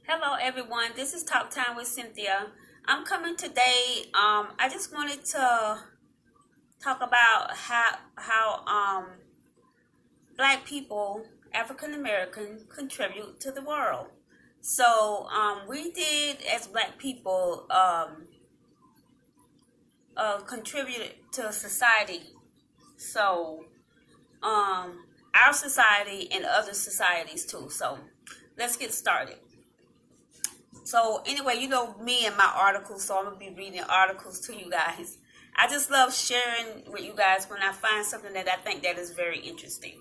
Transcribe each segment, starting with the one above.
Hello, everyone. This is Talk Time with Cynthia. I'm coming today. I just wanted to talk about how Black people, African American, contribute to the world. So we did as Black people contribute to society. So our society and other societies too. So let's get started. So anyway, you know me and my articles, so I'm gonna be reading articles to you guys. I just love sharing with you guys when I find something that I think that is very interesting.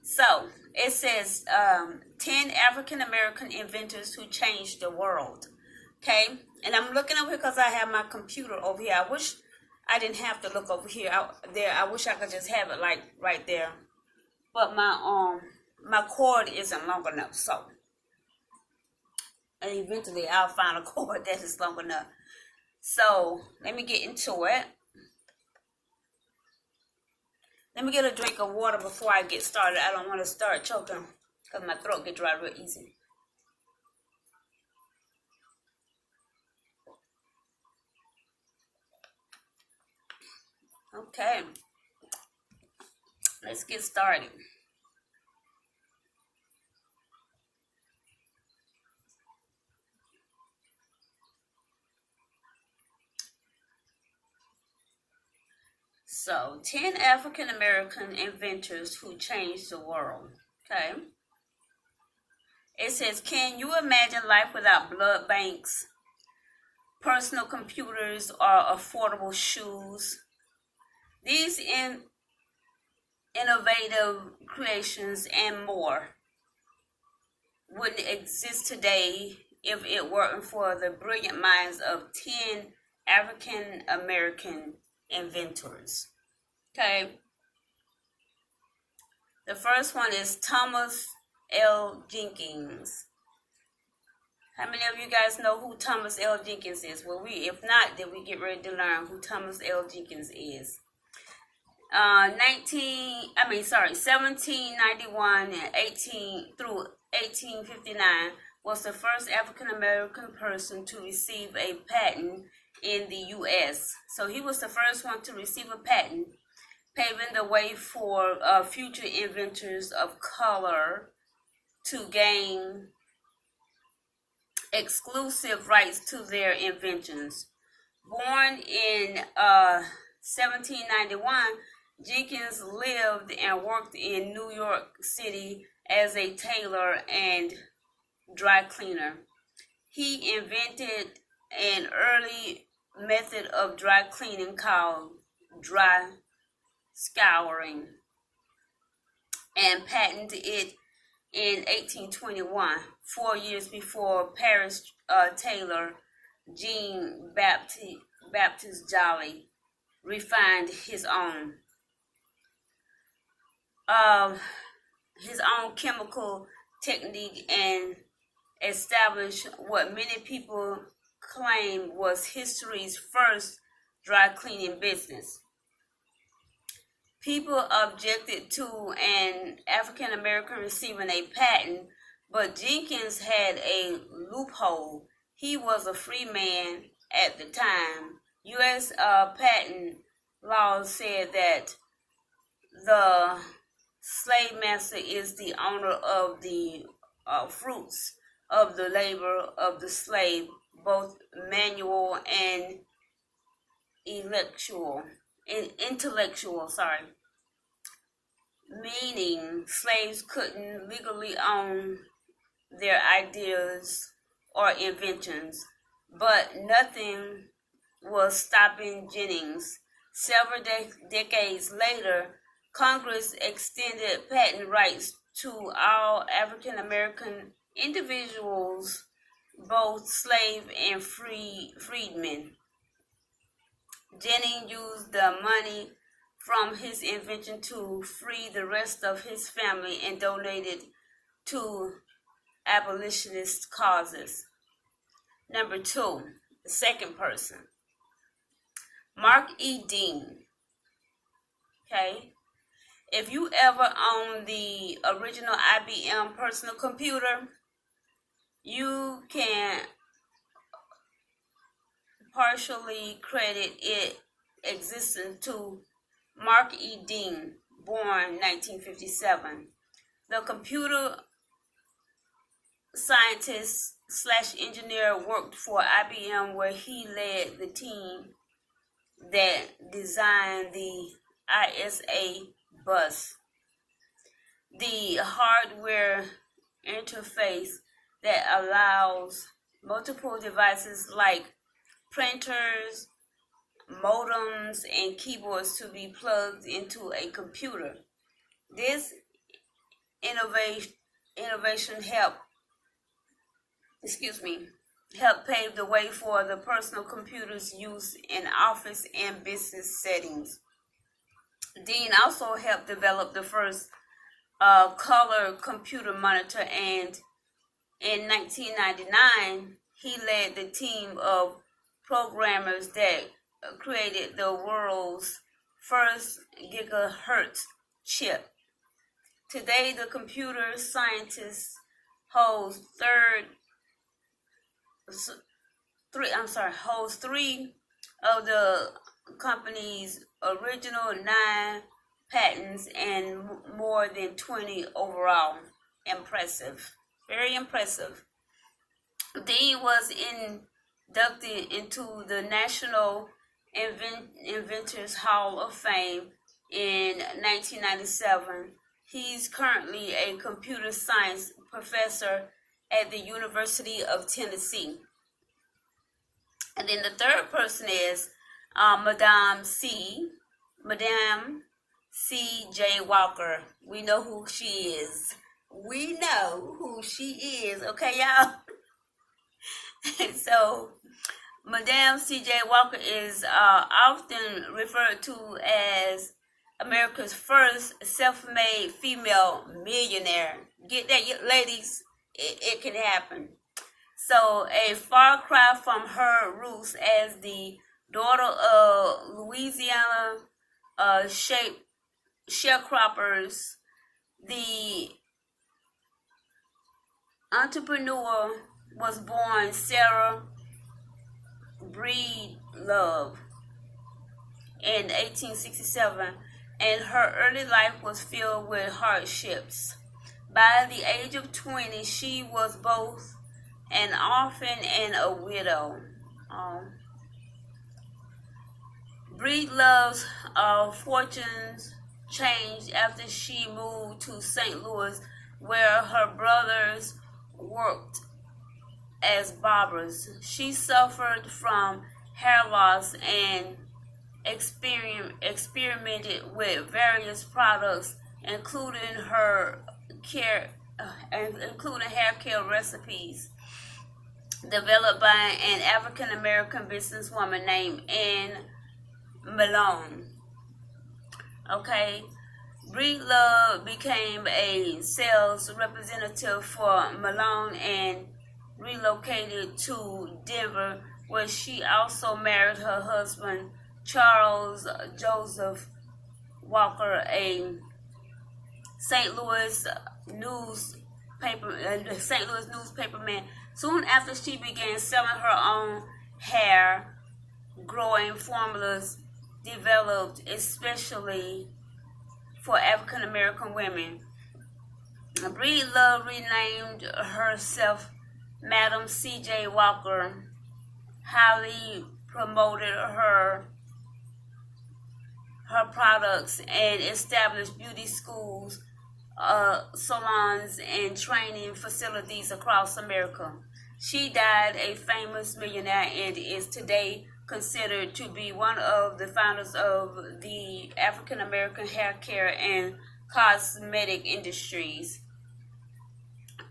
So it says 10 African American inventors who changed the world. Okay, and I'm looking over here because I have my computer over here. I wish I didn't have to look over here out there. I wish I could just have it like right there, but my cord isn't long enough, so and eventually I'll find a cord that is long enough. So let me get into it. Let me get a drink of water before I get started. I don't want to start choking because my throat gets dry real easy. Okay, let's get started. So, 10 African American inventors who changed the world. Okay. It says, can you imagine life without blood banks, personal computers, or affordable shoes? These innovative creations and more wouldn't exist today if it weren't for the brilliant minds of 10 African American inventors. Okay, the first one is Thomas L. Jenkins. How many of you guys know who Thomas L. Jenkins is? Well, if not, then we get ready to learn who Thomas L. Jenkins is. 1791 and 1859 was the first African American person to receive a patent in the U.S. So he was the first one to receive a patent, paving the way for future inventors of color to gain exclusive rights to their inventions. Born in 1791, Jenkins lived and worked in New York City as a tailor and dry cleaner. He invented an early method of dry cleaning called dry scouring and patented it in 1821, 4 years before Paris tailor Jean Baptiste Joly refined his own chemical technique and established what many people claim was history's first dry cleaning business. People objected to an African American receiving a patent, but Jenkins had a loophole. He was a free man at the time. U.S. patent laws said that the slave master is the owner of the fruits of the labor of the slave, both manual and intellectual, meaning slaves couldn't legally own their ideas or inventions, but nothing was stopping Jennings. Several decades later, Congress extended patent rights to all African American individuals, both slave and freedmen. Jennings used the money from his invention to free the rest of his family and donated to abolitionist causes. Number 2, the second person, Mark E. Dean. Okay, if you ever owned the original IBM personal computer, You can partially credit its existence to Mark E. Dean, born 1957. The computer scientist slash engineer worked for IBM, where he led the team that designed the ISA bus, the hardware interface that allows multiple devices like printers, modems, and keyboards to be plugged into a computer. This innovation helped pave the way for the personal computers used in office and business settings. Dean also helped develop the first color computer monitor, and in 1999, he led the team of programmers that created the world's first gigahertz chip. Today, the computer scientist holds three of the company's original 9 patents and more than 20 overall. Impressive. Very impressive. Dean was inducted into the National Inventors Hall of Fame in 1997. He's currently a computer science professor at the University of Tennessee. And then the third person is Madame C.J. Walker. We know who she is. Okay, y'all? So, Madame C.J. Walker is often referred to as America's first self-made female millionaire. Get that, ladies? It can happen. So, a far cry from her roots as the daughter of Louisiana sharecroppers, the entrepreneur was born Sarah Breedlove in 1867, and her early life was filled with hardships. By the age of 20, she was both an orphan and a widow. Breedlove's fortunes changed after she moved to St. Louis, where her brothers worked as barbers. She suffered from hair loss and experimented with various products, including hair care recipes developed by an African American businesswoman named Anne Malone. Okay, Breedlove became a sales representative for Malone and relocated to Denver, where she also married her husband Charles Joseph Walker, a St. Louis newspaperman. Soon after, she began selling her own hair growing formulas developed especially for African American women. Breedlove renamed herself Madam C.J. Walker, highly promoted her products, and established beauty schools, salons, and training facilities across America. She died a famous millionaire and is today considered to be one of the founders of the African American hair care and cosmetic industries.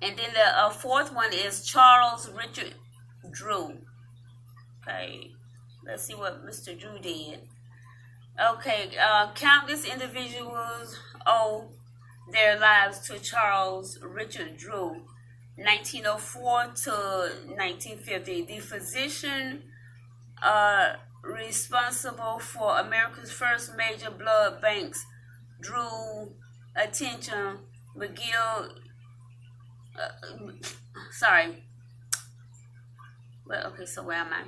And then the fourth one is Charles Richard Drew. Okay, let's see what Mr. Drew did. Okay, countless individuals owe their lives to Charles Richard Drew, 1904 to 1950. The physician responsible for America's first major blood banks drew attention. Well, okay, so where am I?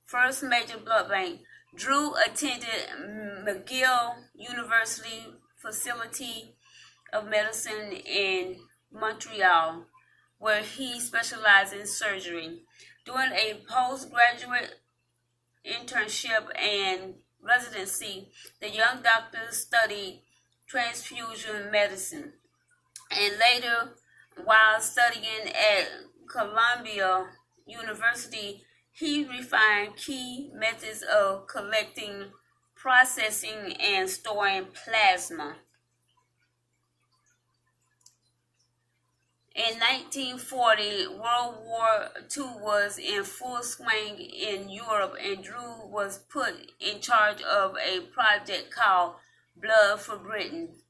First major blood bank. Drew attended McGill University Facility of Medicine in Montreal, where he specialized in surgery. During a postgraduate internship and residency, the young doctor studied transfusion medicine. And later, while studying at Columbia University, he refined key methods of collecting, processing, and storing plasma. In 1940, World War II was in full swing in Europe, and Drew was put in charge of a project called Blood for Britain.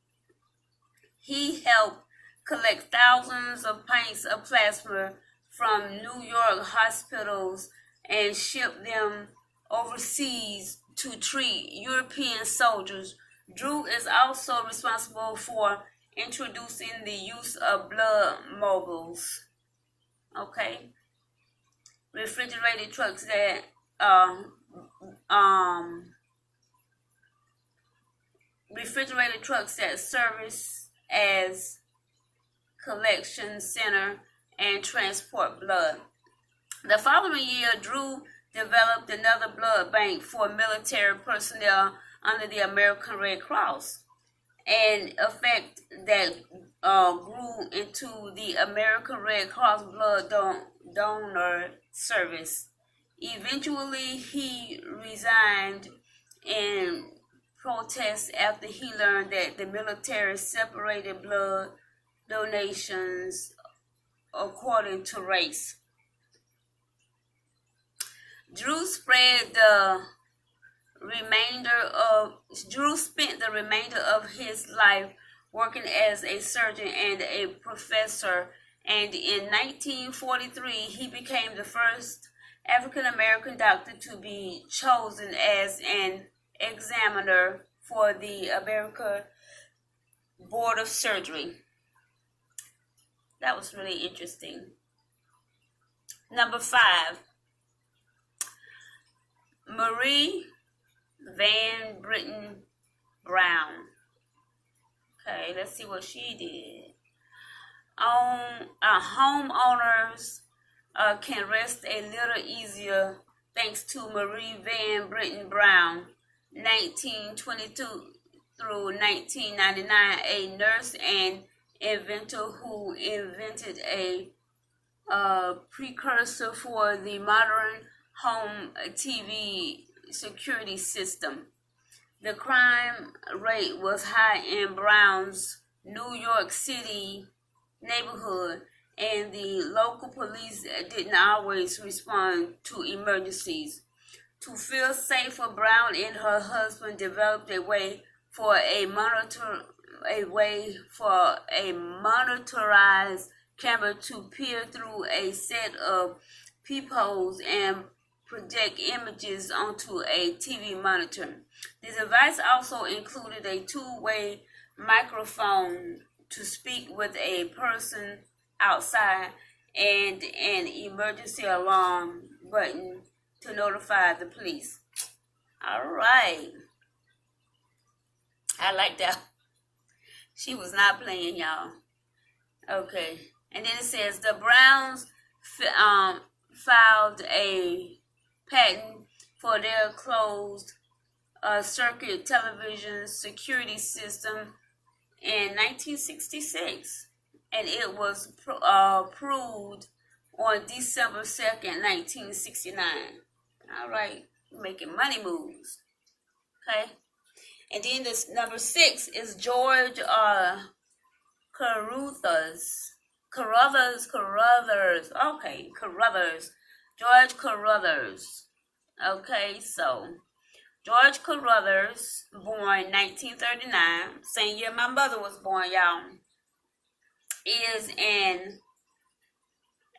He helped collect thousands of pints of plasma from New York hospitals and ship them overseas to treat European soldiers. Drew is also responsible for introducing the use of blood mobiles. Okay, refrigerated trucks that service as collection center and transport blood. The following year, Drew developed another blood bank for military personnel under the American Red Cross, an effect that grew into the American Red Cross blood donor service. Eventually, he resigned in protest after he learned that the military separated blood donations according to race. Drew spent the remainder of his life working as a surgeon and a professor, and in 1943 he became the first African American doctor to be chosen as an examiner for the American Board of Surgery. That was really interesting. Number 5, Marie Van Brittan Brown. Okay, let's see what she did. Homeowners can rest a little easier thanks to Marie Van Brittan Brown, 1922 through 1999, a nurse and inventor who invented a precursor for the modern home TV security system. The crime rate was high in Brown's New York City neighborhood, and the local police didn't always respond to emergencies. To feel safer, Brown and her husband developed a way for a motorized camera to peer through a set of peepholes and project images onto a TV monitor. The device also included a two-way microphone to speak with a person outside and an emergency alarm button to notify the police. All right. I like that. She was not playing, y'all. Okay. And then it says the Browns filed a patent for their closed circuit television security system in 1966, and it was approved on December 2nd, 1969. All right, making money moves. Okay, and then this number 6 is George Carruthers. Okay, Carruthers. George Carruthers. Okay, so George Carruthers, born 1939, same year my mother was born, y'all, is an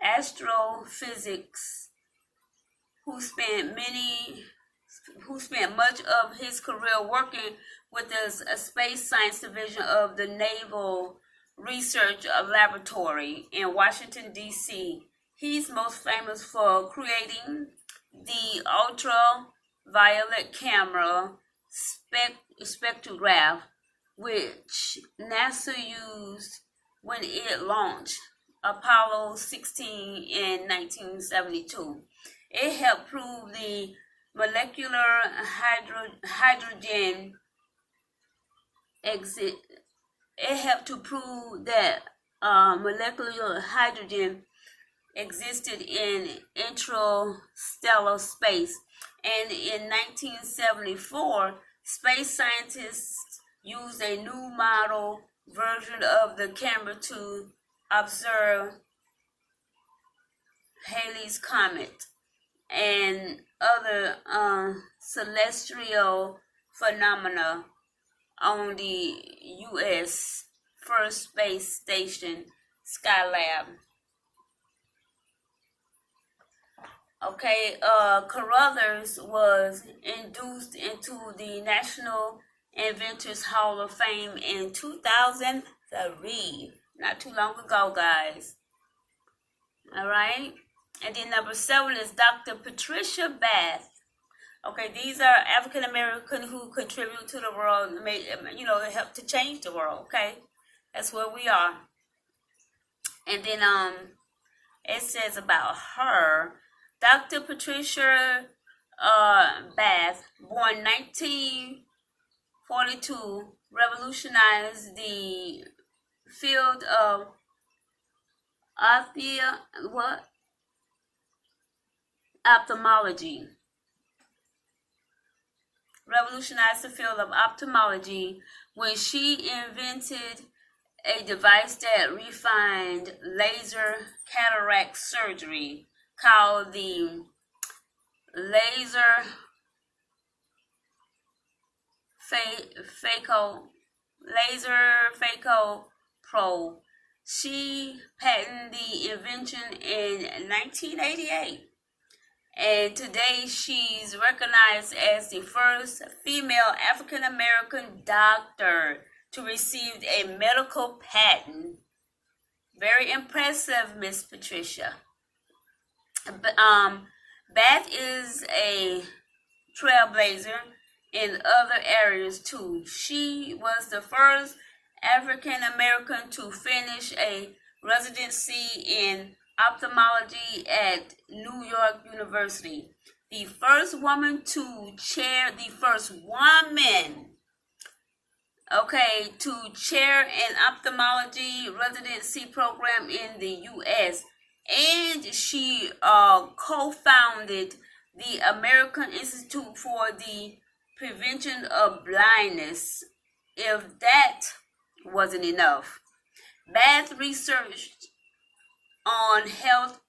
astrophysics who spent much of his career working with the Space Science Division of the Naval Research Laboratory in Washington, D.C. He's most famous for creating the ultraviolet camera spectrograph, which NASA used when it launched Apollo 16 in 1972. It helped prove the molecular hydrogen exit. It helped to prove that molecular hydrogen existed in interstellar space. And in 1974, space scientists used a new model version of the camera to observe Halley's Comet and other celestial phenomena on the U.S. first space station, Skylab. Okay, Carruthers was induced into the National Inventors Hall of Fame in 2003. Not too long ago, guys. All right. And then number 7 is Dr. Patricia Bath. Okay, these are African American who contribute to the world, help to change the world. Okay, that's where we are. And then it says about her, Dr. Patricia Bath, born 1942, revolutionized the field of ophthalmology. Revolutionized the field of ophthalmology when she invented a device that refined laser cataract surgery called the Laser Phaco Pro. She patented the invention in 1988. And today she's recognized as the first female African American doctor to receive a medical patent. Very impressive, Miss Patricia. Bath is a trailblazer in other areas too. She was the first African American to finish a residency in ophthalmology at New York University. The first woman to chair an ophthalmology residency program in the U.S. And she co-founded the American Institute for the Prevention of Blindness. If that wasn't enough, Bath researched on health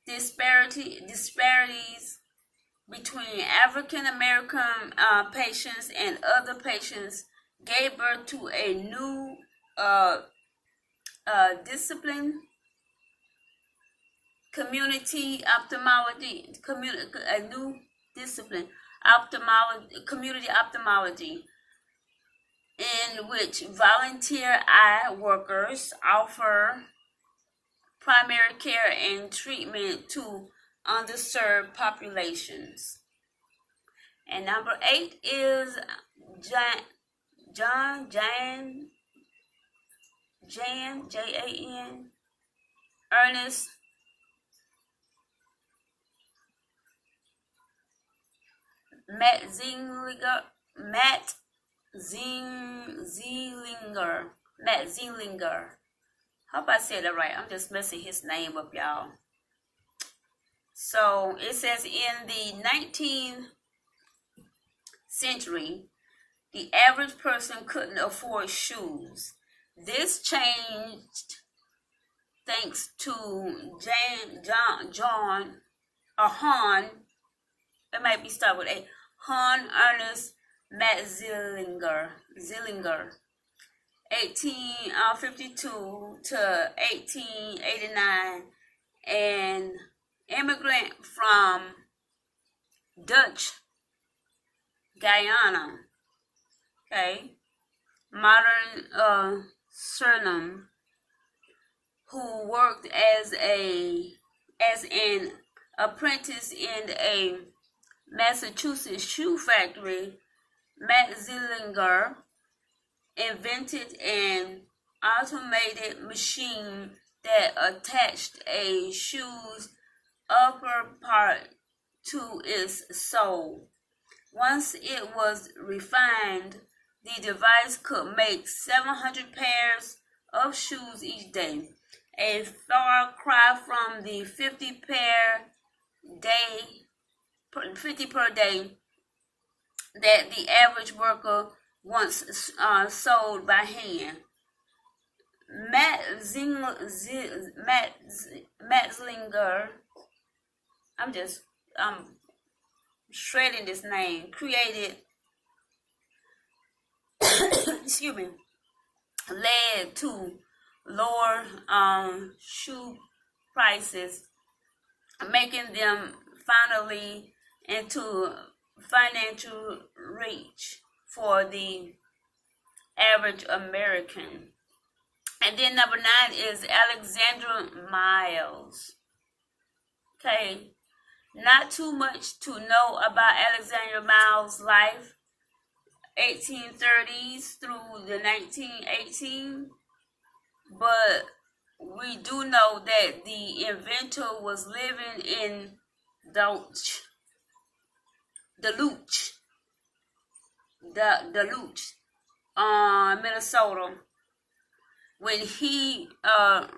disparities between African American patients and other patients, gave birth to a new discipline, community ophthalmology, community ophthalmology, in which volunteer eye workers offer primary care and treatment to underserved populations. And number 8 is Jan, J-A-N, Ernest Matt Zelinger. Hope I said it right. I'm just messing his name up, y'all. So it says in the 19th century, the average person couldn't afford shoes. This changed thanks to Han Ernest Matt Zelinger, 1852 to 1889, an immigrant from Dutch Guyana, modern Suriname, who worked as a as an apprentice in a Massachusetts shoe factory, Matzelinger invented an automated machine that attached a shoe's upper part to its sole. Once it was refined, the device could make 700 pairs of shoes each day, a far cry from the 50 per day that the average worker once sold by hand. Matzlinger, I'm shredding this name, created, excuse me, led to lower shoe prices, making them finally into financial reach for the average American. And then number 9 is Alexander Miles. Okay, not too much to know about Alexander Miles' life, 1830s through the 1918, but we do know that the inventor was living in Duluth, Minnesota, when he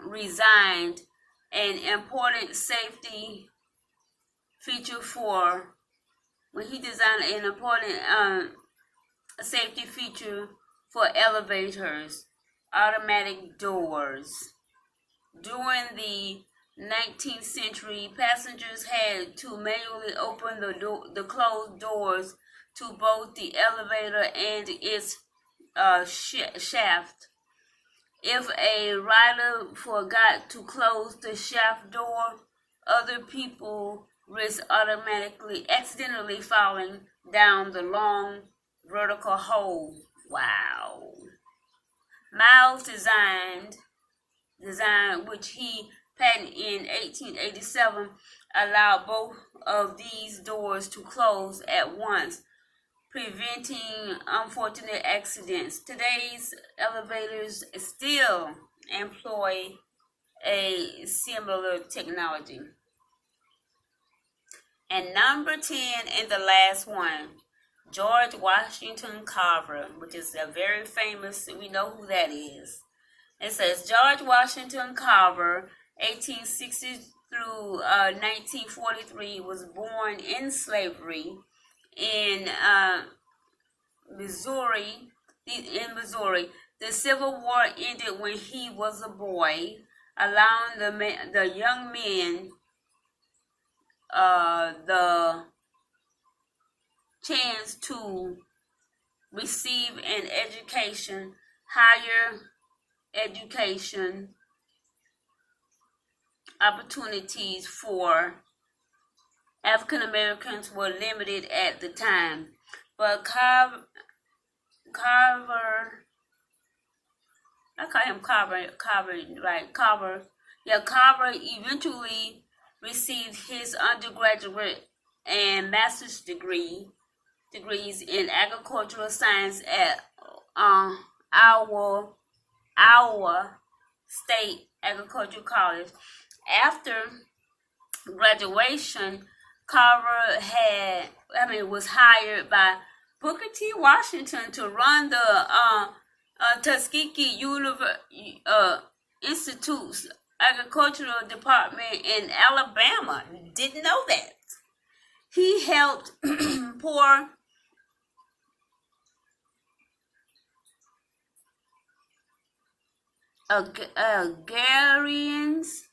resigned an important safety feature for, when he designed an important safety feature for elevators, automatic doors. During the 19th century, passengers had to manually open the closed doors to both the elevator and its shaft. If a rider forgot to close the shaft door, other people risk accidentally falling down the long vertical hole. Wow. Miles' design, which he patented in 1887, allowed both of these doors to close at once, preventing unfortunate accidents. Today's elevators still employ a similar technology. And number 10, and the last one, George Washington Carver, which is a very famous, we know who that is. It says George Washington Carver, 1860 through 1943, was born in slavery in Missouri. The Civil War ended when he was a boy, allowing the young men the chance to receive an education, higher education opportunities for African Americans were limited at the time. But Carver, I call him Carver eventually received his undergraduate and master's degrees in agricultural science at Iowa State Agricultural College. After graduation, Carver was hired by Booker T. Washington to run the Tuskegee Institute's agricultural department in Alabama. Didn't know that. He helped poor agrarians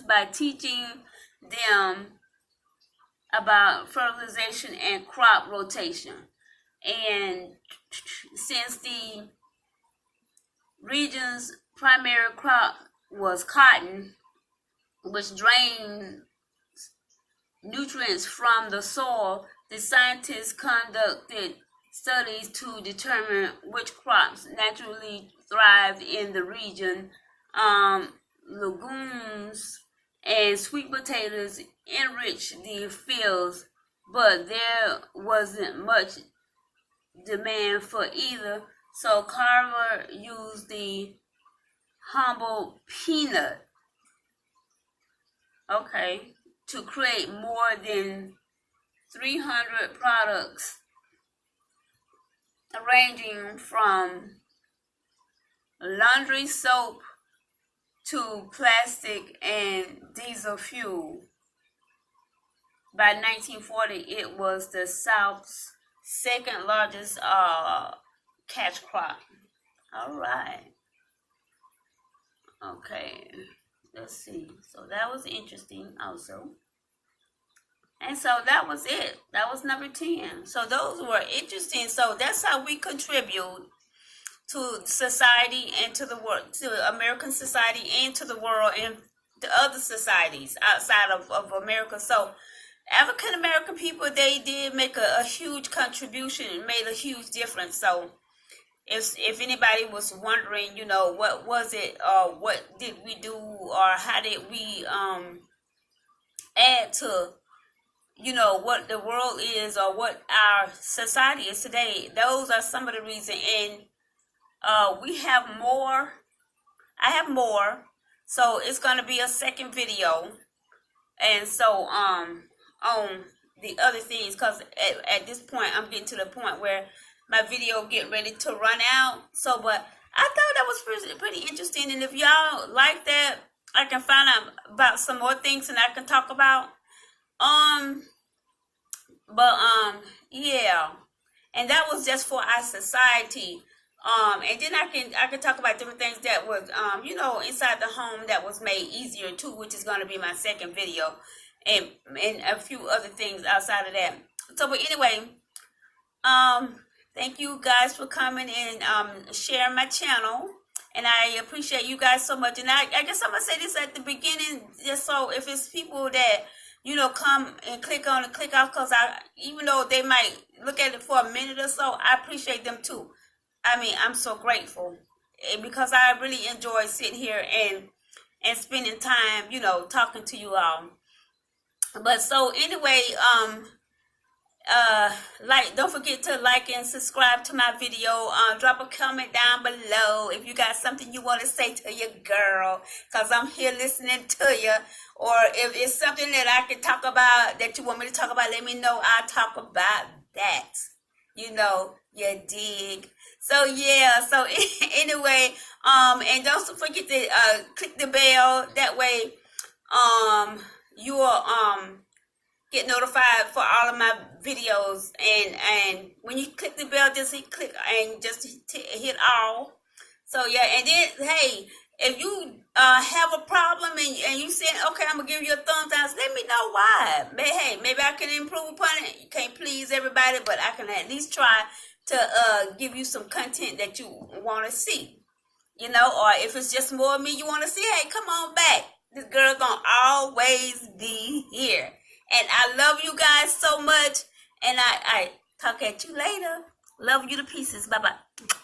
by teaching them about fertilization and crop rotation. And since the region's primary crop was cotton, which drained nutrients from the soil, the scientists conducted studies to determine which crops naturally thrived in the region. legumes and sweet potatoes enriched the fields, but there wasn't much demand for either. So Carver used the humble peanut, okay, to create more than 300 products ranging from laundry soap to plastic and diesel fuel. By 1940, it was the South's second largest cash crop. All right. Okay. Let's see. So that was interesting also. And so that was it. That was number 10. So those were interesting. So that's how we contribute to society and to the world, to American society and to the world and to other societies outside of America. So African American people, they did make a huge contribution and made a huge difference. So if anybody was wondering, what was it, or what did we do, or how did we add to what the world is or what our society is today, those are some of the reasons. And we have more. I have more, so it's going to be a second video. And so on the other things, because at this point I'm getting to the point where my video get ready to run out. So but I thought that was pretty interesting, and if y'all like that, I can find out about some more things and I can talk about. Yeah, and that was just for our society. And then I can talk about different things that was inside the home that was made easier too, which is going to be my second video, and a few other things outside of that. So, but anyway, thank you guys for coming and sharing my channel. And I appreciate you guys so much. And I guess I'm going to say this at the beginning, just so if it's people that, come and click on and click off, because even though they might look at it for a minute or so, I appreciate them too. I mean, I'm so grateful because I really enjoy sitting here and spending time, talking to you all. But so anyway, don't forget to like and subscribe to my video. Drop a comment down below if you got something you want to say to your girl, because I'm here listening to you. Or if it's something that I can talk about that you want me to talk about, let me know. I'll talk about that. You dig. So yeah, so anyway, and don't forget to click the bell. That way you will get notified for all of my videos, and when you click the bell, just click and just hit all. So yeah, and then hey, if you have a problem and you saying, okay, I'm gonna give you a thumbs down, let me know why. Maybe I can improve upon it. You can't please everybody, but I can at least try to give you some content that you want to see. Or if it's just more of me you want to see, hey, come on back. This girl gonna always be here. And I love you guys so much. And I talk at you later. Love you to pieces. Bye-bye.